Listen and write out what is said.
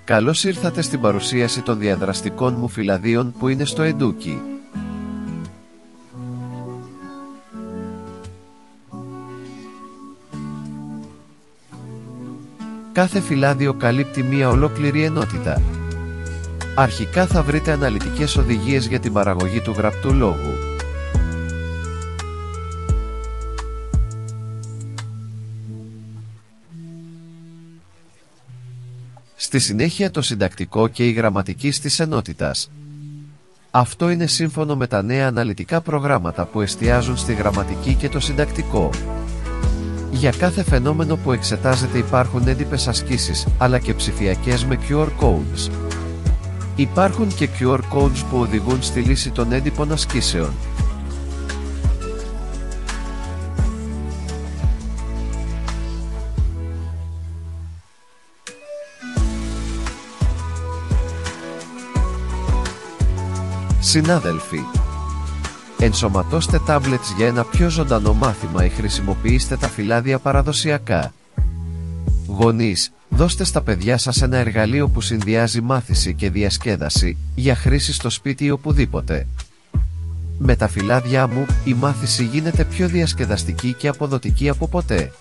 Καλώς ήρθατε στην παρουσίαση των διαδραστικών μου φυλαδίων που είναι στο Εντούκι. Κάθε φυλάδιο καλύπτει μία ολόκληρη ενότητα. Αρχικά θα βρείτε αναλυτικές οδηγίες για την παραγωγή του γραπτού λόγου. Στη συνέχεια το συντακτικό και η γραμματική της ενότητας. Αυτό είναι σύμφωνο με τα νέα αναλυτικά προγράμματα που εστιάζουν στη γραμματική και το συντακτικό. Για κάθε φαινόμενο που εξετάζεται υπάρχουν έντυπες ασκήσεις, αλλά και ψηφιακές με QR codes. Υπάρχουν και QR codes που οδηγούν στη λύση των έντυπων ασκήσεων. Συνάδελφοι, ενσωματώστε tablets για ένα πιο ζωντανό μάθημα ή χρησιμοποιήστε τα φυλάδια παραδοσιακά. Γονείς, δώστε στα παιδιά σας ένα εργαλείο που συνδυάζει μάθηση και διασκέδαση για χρήση στο σπίτι ή οπουδήποτε. Με τα φυλάδια μου, η μάθηση γίνεται πιο διασκεδαστική και αποδοτική από ποτέ.